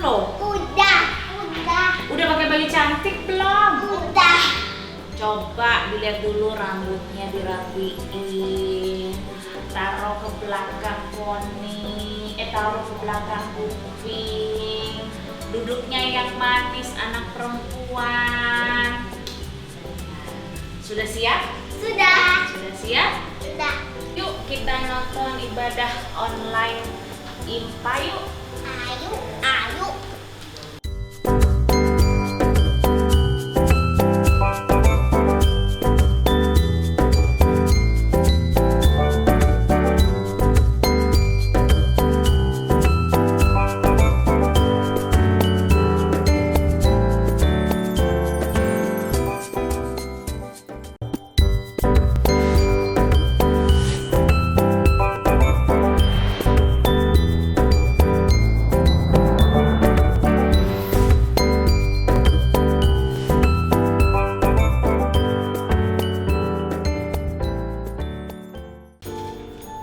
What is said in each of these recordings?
loh. Udah. Udah pakai baju cantik belum? Udah. Coba dilihat dulu rambutnya dirapiin. Taruh ke belakang poni, taruh ke belakang kuping. Duduknya yang manis anak perempuan. Sudah siap? Sudah. Sudah siap? Sudah. Yuk kita nonton ibadah online IMPA yuk. Ayo.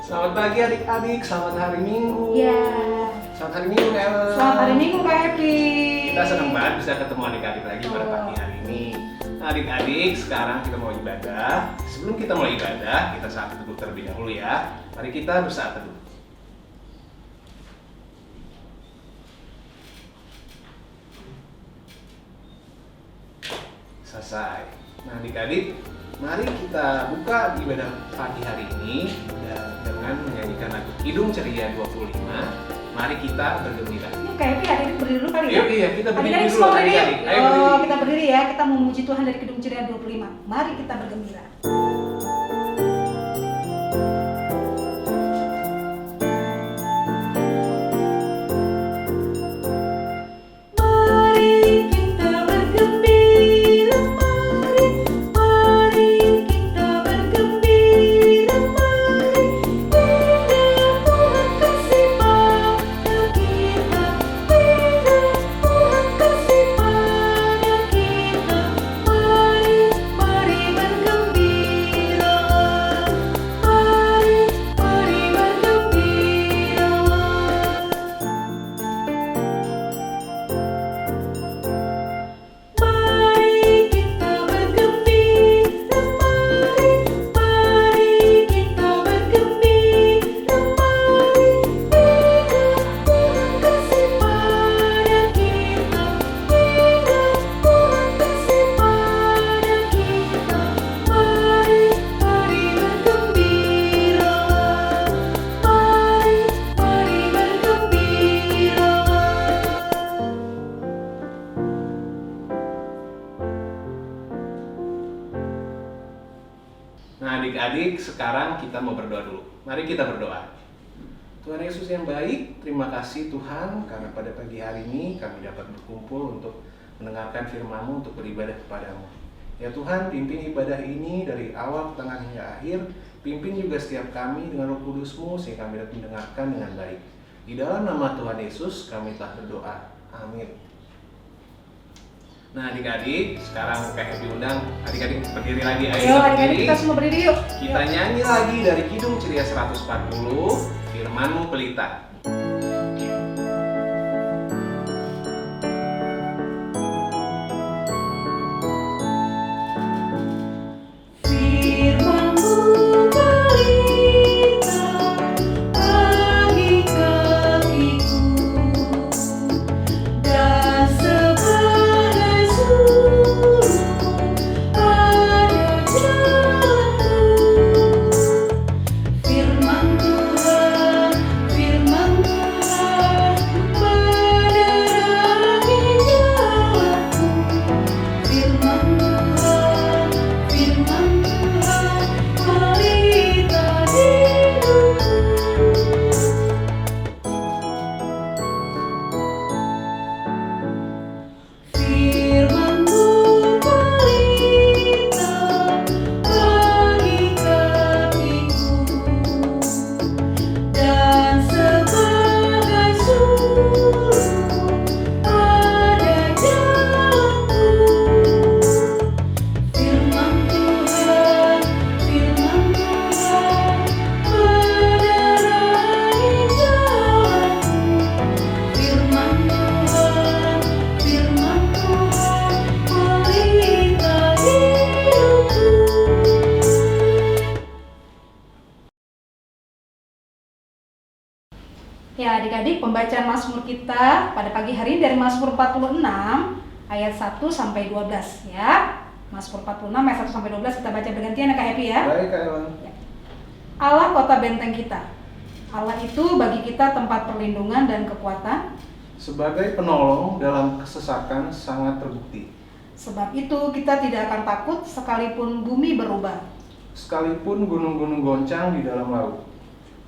Selamat pagi adik-adik, selamat hari Minggu. Ya. Selamat hari Minggu, Ellen. Selamat hari Minggu, Kak Epi. Kita senang banget bisa ketemu adik-adik lagi pada pagi hari ini. Nah, adik-adik, sekarang kita mau ibadah. Sebelum kita mulai ibadah, kita saat teduh terlebih dahulu ya. Mari kita bersaat teduh. Selesai. Nah, adik-adik, mari kita buka ibadah pagi hari ini dengan menyanyikan lagu Kidung Ceria 25. Mari kita bergembira. Ini Kak Epi, adik-adik berdiri dulu kali ya? Iya, kita berdiri Adik-adik dulu, semua berdiri. adik-adik. Ayo Oh, berdiri. kita berdiri ya. Kita memuji Tuhan dari Kidung Ceria 25. Mari kita bergembira. Mari kita bergembira, mari kita bergembira, mari Tuhan kasih pada kita, Tuhan kasih pada kita, mari bergembira, mari bergembira. Mari kita bergembira, mari kita bergembira, mari Tuhan kasih pada kita, Tuhan kasih pada kita, mari bergembira, mari bergembira. Nah, adik-adik, sekarang kita mau berdoa dulu. Mari kita berdoa. Tuhan Yesus yang baik, terima kasih Tuhan karena pada pagi hari ini kami dapat berkumpul untuk mendengarkan firman-Mu untuk beribadah kepadamu. Ya Tuhan, pimpin ibadah ini dari awal, tengah hingga akhir. Pimpin juga setiap kami dengan Roh Kudus-Mu sehingga kami dapat mendengarkan dengan baik. Di dalam nama Tuhan Yesus kami telah berdoa. Amin. Nah, adik-adik, sekarang Kak Happy undang adik-adik berdiri lagi. Ayo adik-adik kita semua berdiri yuk. Kita nyanyi lagi dari Kidung Ceria 140, Firman-Mu Pelita. Firman-Mu pelita bagi kakiku dan sebagai sulur pada jalanku. Firman Tuhan Ya adik-adik, pembacaan Mazmur kita pada pagi hari ini dari Mazmur 46 ayat 1 sampai 12 ya. Mazmur 46 ayat 1 sampai 12 kita baca bergantian ya Kak Happy ya. Baik Kak Ewan. Allah kota benteng kita. Allah itu bagi kita tempat perlindungan dan kekuatan. Sebagai penolong dalam kesesakan sangat terbukti. Sebab itu kita tidak akan takut sekalipun bumi berubah, Sekalipun gunung-gunung goncang di dalam laut.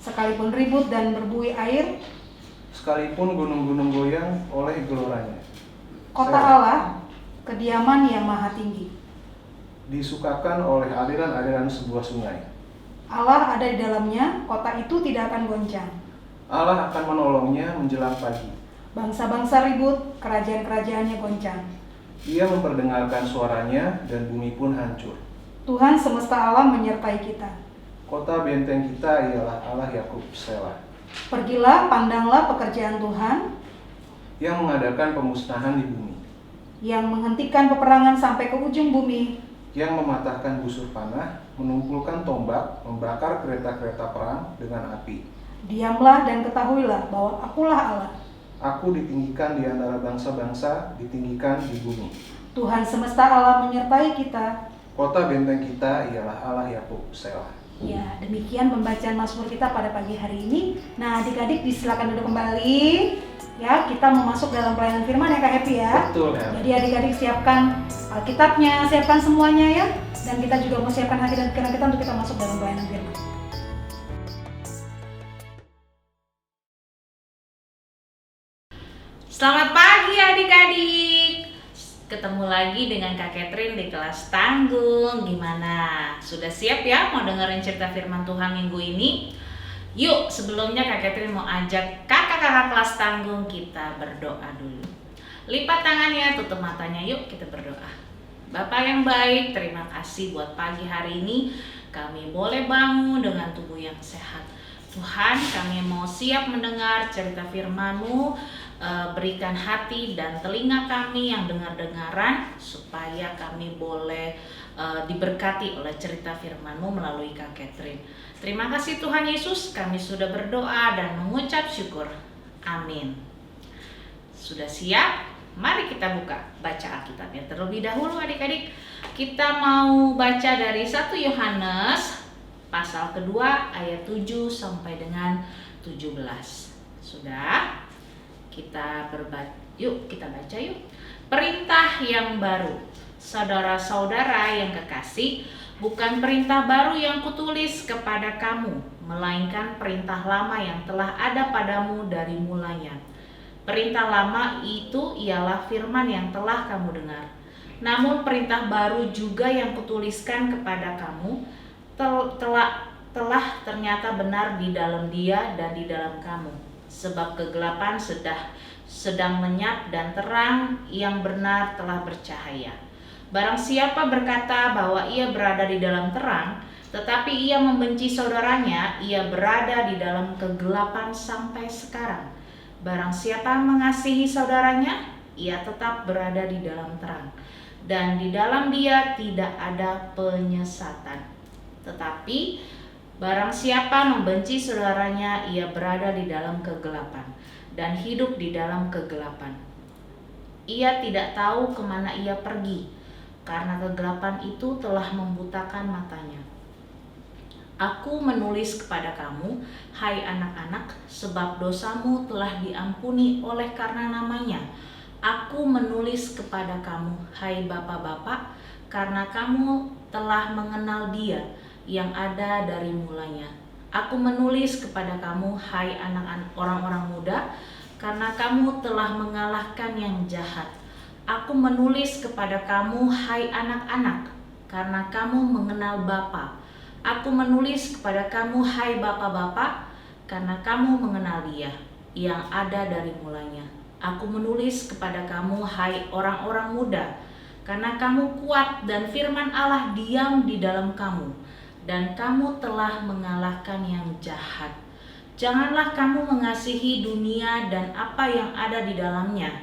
sekalipun ribut dan berbuih air. Sekalipun gunung-gunung goyang oleh geloranya. Kota Allah, kediaman yang maha tinggi. Disukakan oleh aliran-aliran sebuah sungai. Allah ada di dalamnya, kota itu tidak akan goncang. Allah akan menolongnya menjelang pagi. Bangsa-bangsa ribut, kerajaan-kerajaannya goncang. Ia memperdengarkan suaranya dan bumi pun hancur. Tuhan semesta alam menyertai kita. Kota benteng kita ialah Allah Yakub Selah, Pergilah, pandanglah pekerjaan Tuhan, yang mengadakan pemusnahan di bumi, yang menghentikan peperangan sampai ke ujung bumi, yang mematahkan busur panah, menumpulkan tombak, membakar kereta-kereta perang dengan api. Diamlah dan ketahuilah bahwa akulah Allah. Aku ditinggikan di antara bangsa-bangsa, ditinggikan di bumi. Tuhan semesta alam menyertai kita. Kota benteng kita ialah Allah Yakub Selah. Ya, demikian pembacaan Mazmur kita pada pagi hari ini. Nah, adik-adik disilakan duduk kembali. Ya, kita mau masuk dalam pelayanan firman ya Kak Happy ya. Betul ya. Jadi adik-adik siapkan Alkitabnya, siapkan semuanya ya. Dan kita juga mau siapkan hati dan pikiran kita untuk kita masuk dalam pelayanan firman. Selamat pagi adik-adik. Ketemu lagi dengan Kak Catherine di kelas tanggung. Gimana? Sudah siap ya mau dengerin cerita firman Tuhan minggu ini? Yuk, sebelumnya Kak Catherine mau ajak kakak-kakak kelas tanggung kita berdoa dulu. Lipat tangannya, tutup matanya, yuk kita berdoa. Bapak yang baik, terima kasih buat pagi hari ini. Kami boleh bangun dengan tubuh yang sehat. Tuhan, kami mau siap mendengar cerita firman-Mu. Berikan hati dan telinga kami yang dengar-dengaran supaya kami boleh diberkati oleh cerita firman-Mu melalui Kak Catherine. Terima kasih Tuhan Yesus, kami sudah berdoa dan mengucap syukur. Amin. Sudah siap? Mari kita baca Alkitabnya terlebih dahulu adik-adik. Kita mau baca dari 1 Yohanes pasal kedua ayat 7 sampai dengan 17. Sudah? Kita baca yuk. Perintah yang baru. Saudara-saudara yang kekasih, bukan perintah baru yang kutulis kepada kamu, melainkan perintah lama yang telah ada padamu dari mulanya. Perintah lama itu ialah firman yang telah kamu dengar. Namun perintah baru juga yang kutuliskan kepada kamu telah ternyata benar di dalam Dia dan di dalam kamu. Sebab kegelapan sedang lenyap dan terang yang benar telah bercahaya. Barang siapa berkata bahwa ia berada di dalam terang, tetapi ia membenci saudaranya, ia berada di dalam kegelapan sampai sekarang. Barang siapa mengasihi saudaranya, ia tetap berada di dalam terang, dan di dalam dia tidak ada penyesatan. Tetapi barang siapa membenci saudaranya, ia berada di dalam kegelapan dan hidup di dalam kegelapan. Ia tidak tahu kemana ia pergi, karena kegelapan itu telah membutakan matanya. Aku menulis kepada kamu, hai anak-anak, sebab dosamu telah diampuni oleh karena namanya. Aku menulis kepada kamu, hai bapak-bapak, karena kamu telah mengenal Dia yang ada dari mulanya. Aku menulis kepada kamu, hai anak-anak orang-orang muda, karena kamu telah mengalahkan yang jahat. Aku menulis kepada kamu, hai anak-anak, karena kamu mengenal Bapa. Aku menulis kepada kamu, hai bapak-bapak, karena kamu mengenal Dia yang ada dari mulanya. Aku menulis kepada kamu, hai orang-orang muda, karena kamu kuat dan firman Allah diam di dalam kamu, dan kamu telah mengalahkan yang jahat. Janganlah kamu mengasihi dunia dan apa yang ada di dalamnya.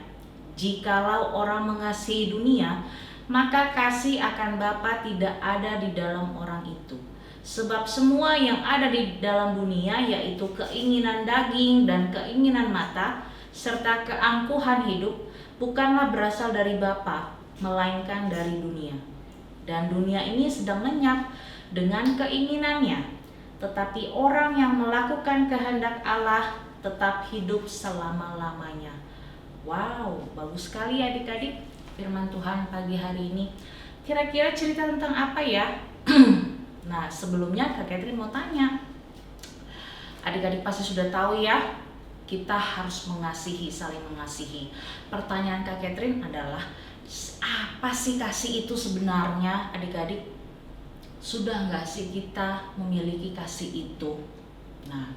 Jikalau orang mengasihi dunia, maka kasih akan Bapa tidak ada di dalam orang itu. Sebab semua yang ada di dalam dunia, yaitu keinginan daging dan keinginan mata, serta keangkuhan hidup, bukanlah berasal dari Bapa, melainkan dari dunia. Dan dunia ini sedang lenyap dengan keinginannya. Tetapi orang yang melakukan kehendak Allah tetap hidup selama-lamanya. Wow, bagus sekali adik-adik firman Tuhan pagi hari ini. Kira-kira cerita tentang apa ya? Nah, sebelumnya Kak Catherine mau tanya. Adik-adik pasti sudah tahu ya, kita harus mengasihi, saling mengasihi. Pertanyaan Kak Catherine adalah, apa sih kasih itu sebenarnya adik-adik? Sudah nggak sih kita memiliki kasih itu? Nah,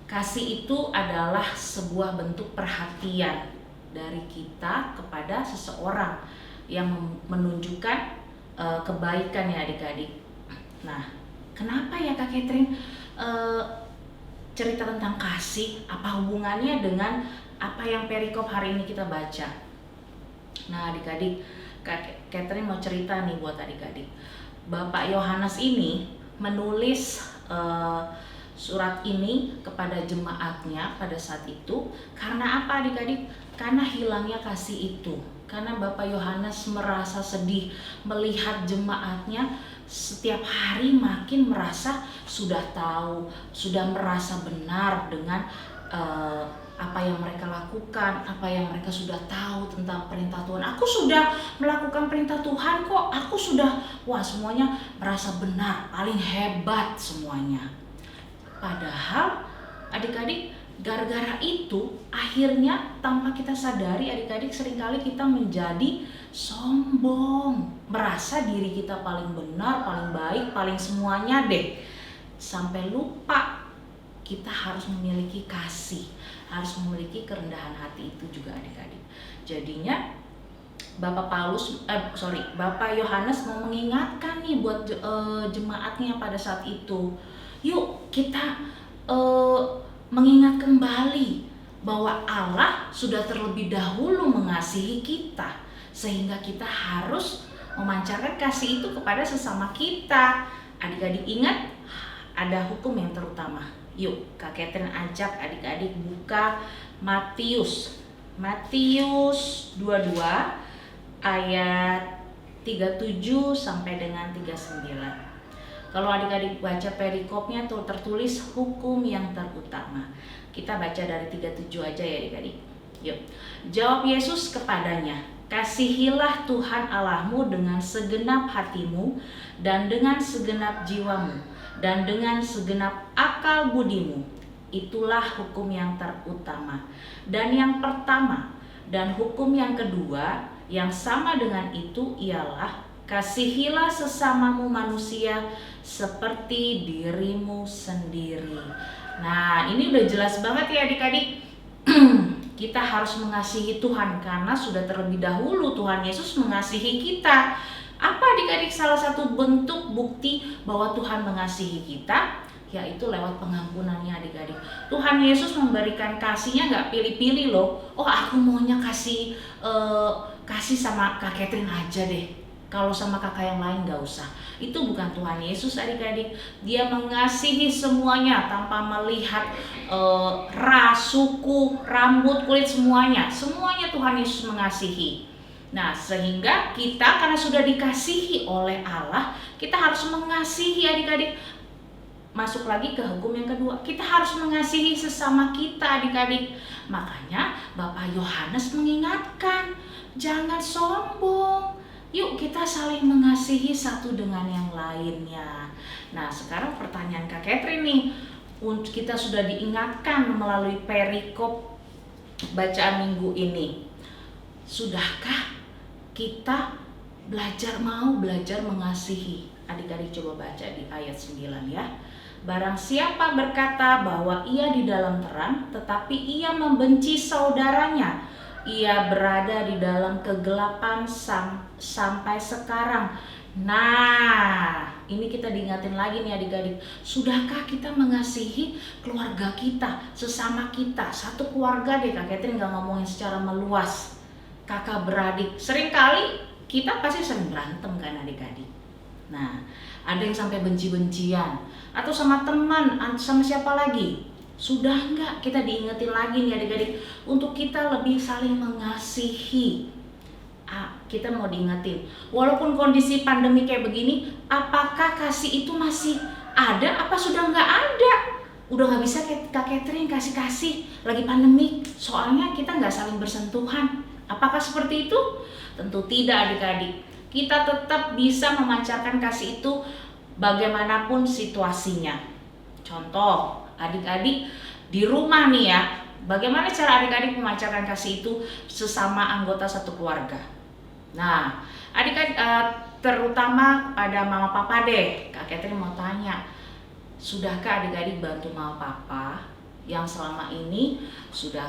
kasih itu adalah sebuah bentuk perhatian dari kita kepada seseorang yang menunjukkan kebaikan ya adik-adik. Nah, kenapa ya Kak Catherine cerita tentang kasih? Apa hubungannya dengan apa yang perikop hari ini kita baca? Nah adik-adik, Kak Catherine mau cerita nih buat adik-adik. Bapak Yohanes ini menulis surat ini kepada jemaatnya pada saat itu. Karena apa adik-adik? Karena hilangnya kasih itu. Karena Bapak Yohanes merasa sedih melihat jemaatnya setiap hari makin merasa sudah tahu, sudah merasa benar dengan apa yang mereka lakukan, apa yang mereka sudah tahu tentang perintah Tuhan. Aku sudah melakukan perintah Tuhan kok, aku sudah, semuanya merasa benar, paling hebat semuanya. Padahal adik-adik, gara-gara itu akhirnya tanpa kita sadari adik-adik seringkali kita menjadi sombong, merasa diri kita paling benar, paling baik, paling semuanya deh, sampai lupa kita harus memiliki kasih, harus memiliki kerendahan hati itu juga adik-adik. Jadinya Bapak Yohanes mau mengingatkan nih buat jemaatnya pada saat itu, yuk kita mengingat kembali bahwa Allah sudah terlebih dahulu mengasihi kita, sehingga kita harus memancarkan kasih itu kepada sesama kita. Adik-adik ingat, ada hukum yang terutama. Yuk, Kak Catherine ajak adik-adik buka Matius 22 ayat 37 sampai dengan 39. Kalau adik-adik baca perikopnya tuh tertulis hukum yang terutama. Kita baca dari 37 aja ya adik-adik. Yuk. Jawab Yesus kepadanya, "Kasihilah Tuhan Allahmu dengan segenap hatimu dan dengan segenap jiwamu dan dengan segenap akal budimu. Itulah hukum yang terutama. Dan yang pertama dan hukum yang kedua yang sama dengan itu ialah kasihilah sesamamu manusia seperti dirimu sendiri." Nah, ini udah jelas banget ya adik-adik. Kita harus mengasihi Tuhan karena sudah terlebih dahulu Tuhan Yesus mengasihi kita. Apa adik-adik salah satu bentuk bukti bahwa Tuhan mengasihi kita? Yaitu lewat pengampunannya adik-adik. Tuhan Yesus memberikan kasihnya gak pilih-pilih loh. Aku maunya kasih sama Kak Catherine aja deh. Kalau sama kakak yang lain gak usah. Itu bukan Tuhan Yesus adik-adik. Dia mengasihi semuanya tanpa melihat ras, suku, rambut, kulit, semuanya. Semuanya Tuhan Yesus mengasihi. Nah, sehingga kita karena sudah dikasihi oleh Allah, kita harus mengasihi adik-adik. Masuk lagi ke hukum yang kedua, kita harus mengasihi sesama kita adik-adik. Makanya Bapak Yohanes mengingatkan, jangan sombong. Yuk kita saling mengasihi satu dengan yang lainnya. Nah, sekarang pertanyaan Kak Catherine nih. Kita sudah diingatkan melalui perikop bacaan minggu ini. Sudahkah kita mau belajar mengasihi? Adik-adik coba baca di ayat 9 ya. Barang siapa berkata bahwa ia di dalam terang, tetapi ia membenci saudaranya, ia berada di dalam kegelapan sampai sekarang. Nah, ini kita diingatin lagi nih adik-adik. Sudahkah kita mengasihi keluarga kita, sesama kita, satu keluarga deh. Kak Catherine gak ngomongin secara meluas. Kakak beradik, seringkali kita pasti sering berantem kan adik-adik. Nah, Ada yang sampai benci-bencian, atau sama teman, atau sama siapa lagi. Sudah enggak kita diingetin lagi nih adik-adik untuk kita lebih saling mengasihi. Kita mau diingetin, walaupun kondisi pandemi kayak begini, apakah kasih itu masih ada apa sudah nggak ada? Udah nggak bisa Kak Catherine kasih lagi pandemi, soalnya kita nggak saling bersentuhan. Apakah seperti itu? Tentu tidak adik-adik. Kita tetap bisa memancarkan kasih itu bagaimanapun situasinya. Contoh, adik-adik di rumah nih ya, bagaimana cara adik-adik memancarkan kasih itu sesama anggota satu keluarga? Nah, adik-adik terutama pada mama papa deh, Kak Catherine mau tanya, sudahkah adik-adik bantu mama papa yang selama ini sudah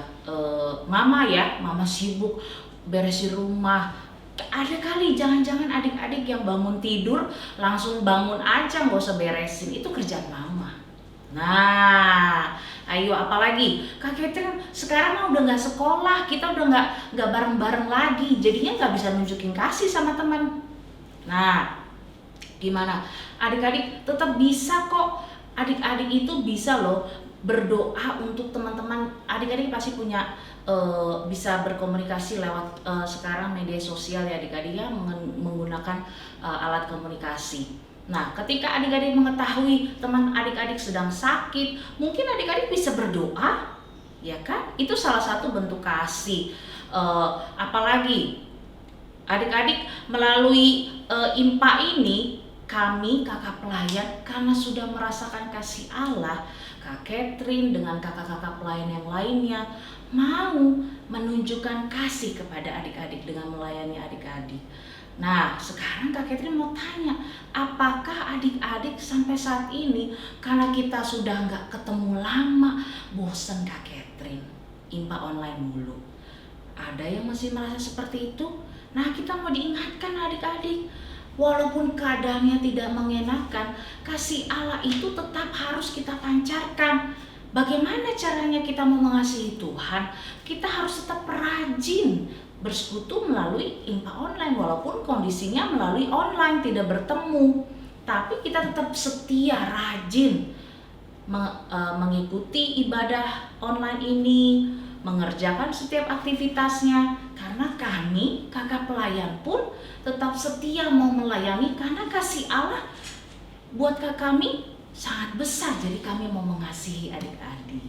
mama sibuk beresin rumah? Ada kali jangan-jangan adik-adik yang bangun tidur langsung bangun aja nggak usah beresin, itu kerjaan mama. Nah, ayo apalagi Kak Catherine sekarang mah udah nggak sekolah, kita udah nggak bareng-bareng lagi, jadinya nggak bisa nunjukin kasih sama teman. Nah, gimana? Adik-adik tetap bisa kok. Adik-adik itu bisa loh berdoa untuk teman-teman. Adik-adik pasti punya bisa berkomunikasi lewat sekarang media sosial ya adik-adik ya, menggunakan alat komunikasi. Nah, ketika adik-adik mengetahui teman adik-adik sedang sakit, mungkin adik-adik bisa berdoa, ya kan? Itu salah satu bentuk kasih. Apalagi adik-adik melalui IMPA ini, kami kakak pelayan karena sudah merasakan kasih Allah, Kak Catherine dengan kakak-kakak pelayan yang lainnya mau menunjukkan kasih kepada adik-adik dengan melayani adik-adik. Nah, sekarang Kak Catherine mau tanya, apakah adik-adik sampai saat ini karena kita sudah nggak ketemu lama, bosen Kak Catherine, IMPA online mulu? Ada yang masih merasa seperti itu? Nah, kita mau diingatkan adik-adik, walaupun keadaannya tidak mengenakan, kasih Allah itu tetap harus kita pancarkan. Bagaimana caranya kita mau mengasihi Tuhan? Kita harus tetap rajin bersekutu melalui IMPA online, walaupun kondisinya melalui online tidak bertemu, tapi kita tetap setia, rajin mengikuti ibadah online ini, mengerjakan setiap aktivitasnya, karena kami kakak pelayan pun tetap setia mau melayani karena kasih Allah buat kami sangat besar, jadi kami mau mengasihi adik-adik.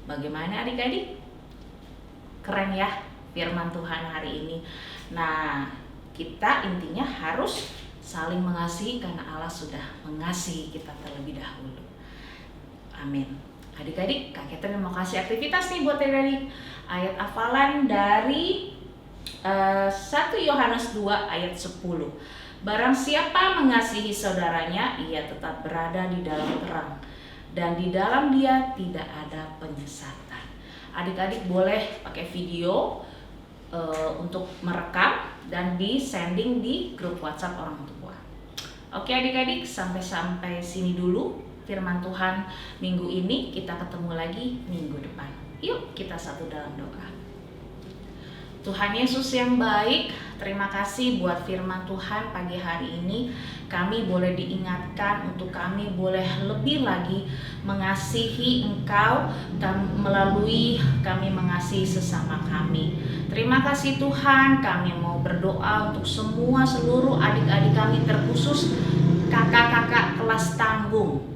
Bagaimana adik-adik? Keren ya firman Tuhan hari ini. Nah, kita intinya harus saling mengasihi karena Allah sudah mengasihi kita terlebih dahulu. Amin. Adik-adik, Kak Catherine mau kasih aktivitas nih buat adik-adik. Ayat hafalan dari 1 Yohanes 2 ayat 10. Barang siapa mengasihi saudaranya, ia tetap berada di dalam terang, dan di dalam dia tidak ada penyesatan. Adik-adik boleh pakai video untuk merekam dan di-sending di grup WhatsApp orang tua. Oke adik-adik, sampai sini dulu firman Tuhan minggu ini. Kita ketemu lagi minggu depan. Yuk kita satu dalam doa. Tuhan Yesus yang baik, terima kasih buat firman Tuhan pagi hari ini. Kami boleh diingatkan untuk kami boleh lebih lagi mengasihi Engkau dan melalui kami mengasihi sesama kami. Terima kasih Tuhan, kami mau berdoa untuk seluruh adik-adik kami, terkhusus kakak-kakak kelas tanggung.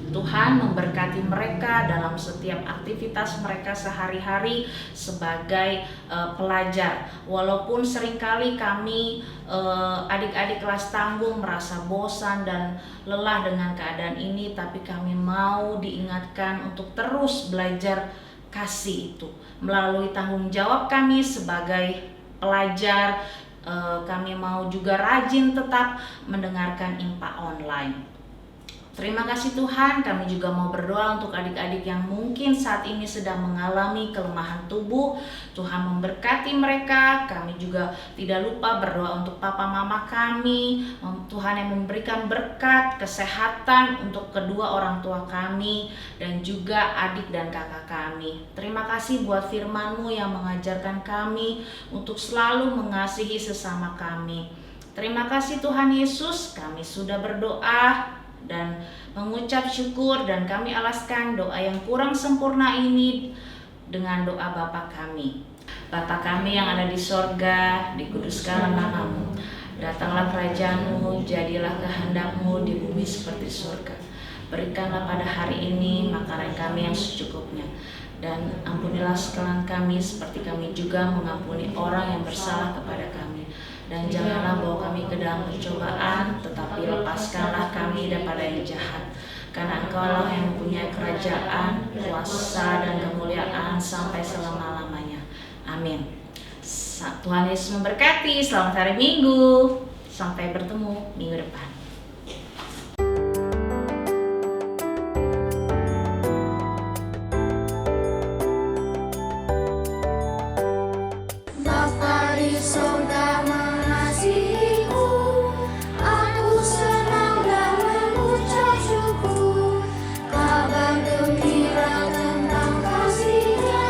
Tuhan memberkati mereka dalam setiap aktivitas mereka sehari-hari sebagai pelajar. Walaupun seringkali kami adik-adik kelas tanggung merasa bosan dan lelah dengan keadaan ini, tapi kami mau diingatkan untuk terus belajar kasih itu. Melalui tanggung jawab kami sebagai pelajar, kami mau juga rajin tetap mendengarkan IMPA online. Terima kasih Tuhan, kami juga mau berdoa untuk adik-adik yang mungkin saat ini sedang mengalami kelemahan tubuh. Tuhan memberkati mereka. Kami juga tidak lupa berdoa untuk papa mama kami. Tuhan yang memberikan berkat, kesehatan untuk kedua orang tua kami dan juga adik dan kakak kami. Terima kasih buat firman-Mu yang mengajarkan kami untuk selalu mengasihi sesama kami. Terima kasih Tuhan Yesus, kami sudah berdoa dan mengucap syukur, dan kami alaskan doa yang kurang sempurna ini dengan doa Bapa kami. Bapa kami yang ada di sorga, dikuduskanlah namamu. Datanglah kerajaan-Mu, jadilah kehendak-Mu di bumi seperti surga. Berikanlah pada hari ini makanan kami yang secukupnya. Dan ampunilah kesalahan kami seperti kami juga mengampuni orang yang bersalah kepada kami. Dan janganlah bawa kami ke dalam pencobaan, tetapi lepaskanlah kami daripada yang jahat. Karena Engkau-lah yang mempunyai kerajaan, kuasa, dan kemuliaan sampai selama-lamanya. Amin. Tuhan Yesus memberkati. Selamat hari Minggu. Sampai bertemu minggu depan. Bapa di sorga mengasihiku, aku senang dan mengucap syukur. Kabar gembira tentang kasih-Nya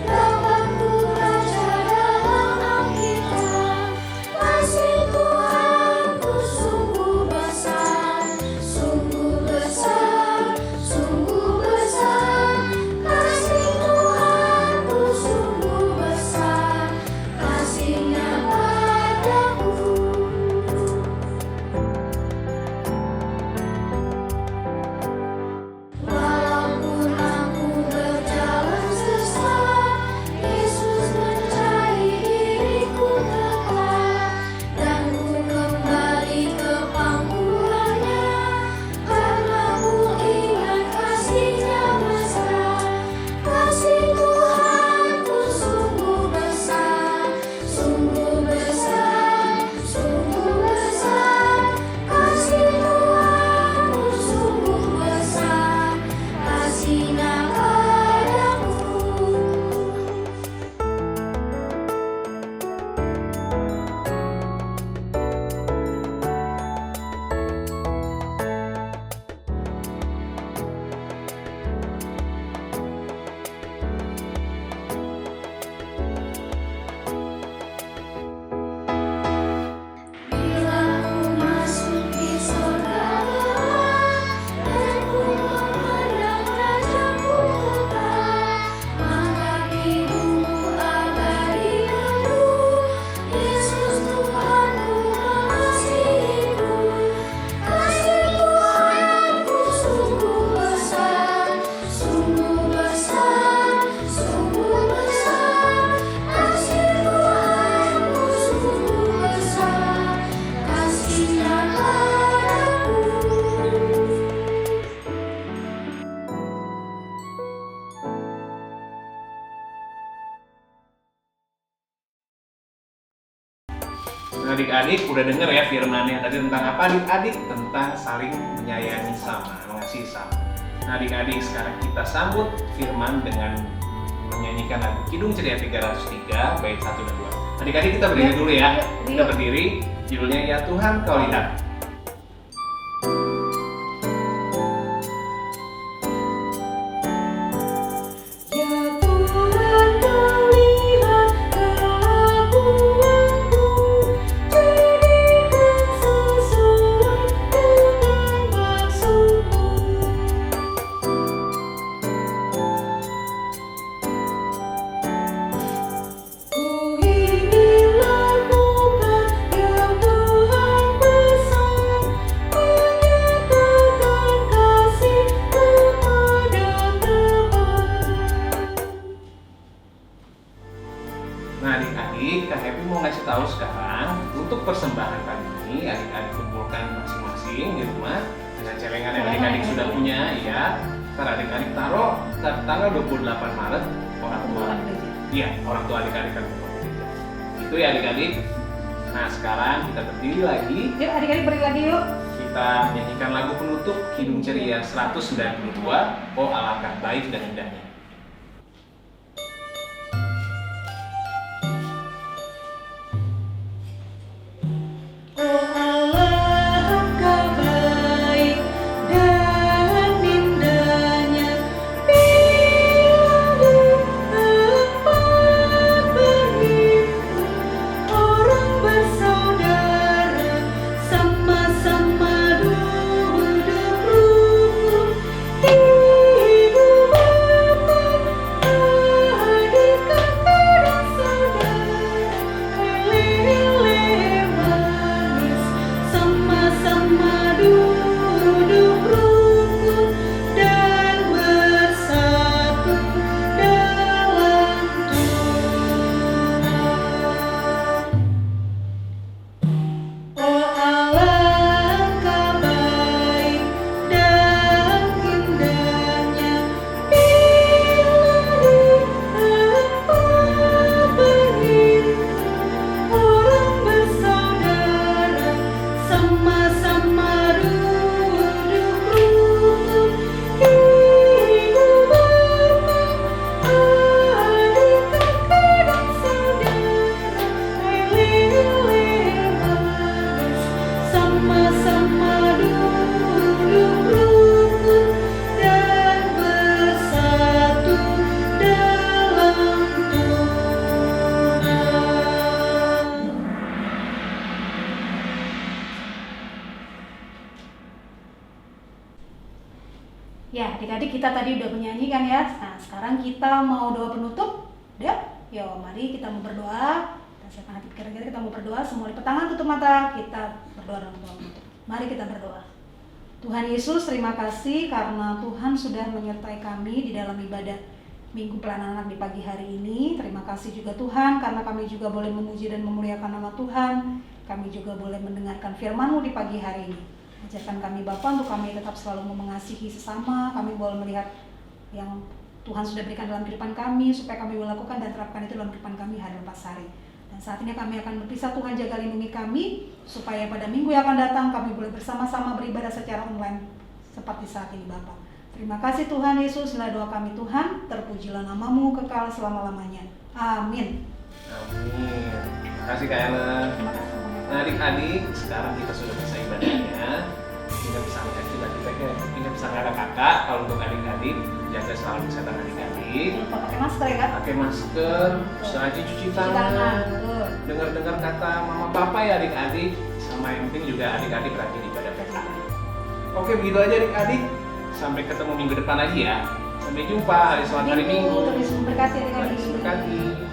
dapat kubaca dalam Alkitab. Kasih Tuhanku sungguh besar, sungguh besar, sungguh besar. Kasih Tuhanku sungguh besar, kasih-Nya padaku. Walaupun aku berjalan sesat, Yesus mencari diriku dekat, dan ku kembali ke pangkuannya, karena ku ingat kasih-Nya besar. Kasih Tuhanku sungguh besar, sungguh besar, sungguh besar. Kasih Tuhanku sungguh besar, kasih-Nya padaku. Bila ku masuk di sorga dan ku memandang Raja-Ku kekal, maka hidupku abadi penuh. Yesus Tuhanku mengasihiku. Kasih Tuhanku sungguh besar, sungguh besar, sungguh besar. Kasih Tuhanku sungguh besar, kasih-Nya padaku. Nah, adik-adik udah denger ya firmannya tadi tentang apa adik-adik? Tentang saling menyayangi sama, mengasihi sama. Nah, adik-adik sekarang kita sambut firman dengan menyanyikan lagu Kidung Ceria 303 bait 1 dan 2. Adik-adik kita berdiri dulu ya. Kita berdiri, judulnya Ya Tuhan Kau Lihat. Ya Tuhan, Kau lihat kelakuanku, jadikan sesuai dengan maksud-Mu. Ku ingin lakukan yang Tuhan pesan, menyatakan kasih kepada teman. Nah, adik-adik, Kak Happy mau ngasih tahu sekarang untuk persembahan kali ini adik-adik kumpulkan masing-masing di rumah dengan celengan yang adik-adik sudah punya ya. Ntar adik-adik taruh tanggal 28 Maret orang tua. Iya, orang tua adik-adik kan mau gereja. Itu ya adik-adik. Nah, sekarang kita berdiri lagi. Yuk adik-adik berdiri lagi yuk. Kita menyanyikan lagu penutup Kidung Ceria 192, Oh Alangkah Baik dan Indahnya. Oh alangkah baik dan indahnya bila tempat berlindung orang bersaudara Ya, adik-adik kita tadi udah menyanyikan ya. Nah, sekarang kita mau doa penutup. Udah? Yo, mari kita mau berdoa. Kita siapkan hati pikiran kita mau berdoa. Semua lipat tangan, tutup mata. Kita berdoa dalam doa penutup. Mari kita berdoa. Tuhan Yesus, terima kasih karena Tuhan sudah menyertai kami di dalam ibadah Minggu Pelayanan Anak di pagi hari ini. Terima kasih juga Tuhan karena kami juga boleh memuji dan memuliakan nama Tuhan. Kami juga boleh mendengarkan firman-Mu di pagi hari ini. Ajarkan kami Bapa untuk kami tetap selalu mengasihi sesama. Kami boleh melihat yang Tuhan sudah berikan dalam kehidupan kami supaya kami boleh lakukan dan terapkan itu dalam kehidupan kami hari lepas hari. Dan saat ini kami akan berpisah. Tuhan jaga lindungi kami supaya pada minggu yang akan datang kami boleh bersama-sama beribadah secara online seperti saat ini Bapa. Terima kasih Tuhan Yesus, inilah doa kami Tuhan. Terpujilah nama-Mu kekal selama-lamanya. Amin. Amin. Terima kasih Kak Ellen. Terima kasih. Nah adik-adik, sekarang kita sudah selesai ibadahnya. Ingat pesan kita ingat pesan ada kakak. Kalau untuk adik-adik, jaga selalu kesehatan adik-adik. Jangan lupa pakai masker ya Kak. Pakai masker, rajin cuci tangan. Betul. Dengar-dengar kata mama papa ya adik-adik. Sama yang penting juga adik-adik rajin ibadah PK. Oke, begitu aja adik-adik. Sampai ketemu minggu depan lagi ya. Sampai jumpa hari Selasa hari Minggu. Tuhan Yesus memberkati adik-adik. Tuhan Yesus berkati.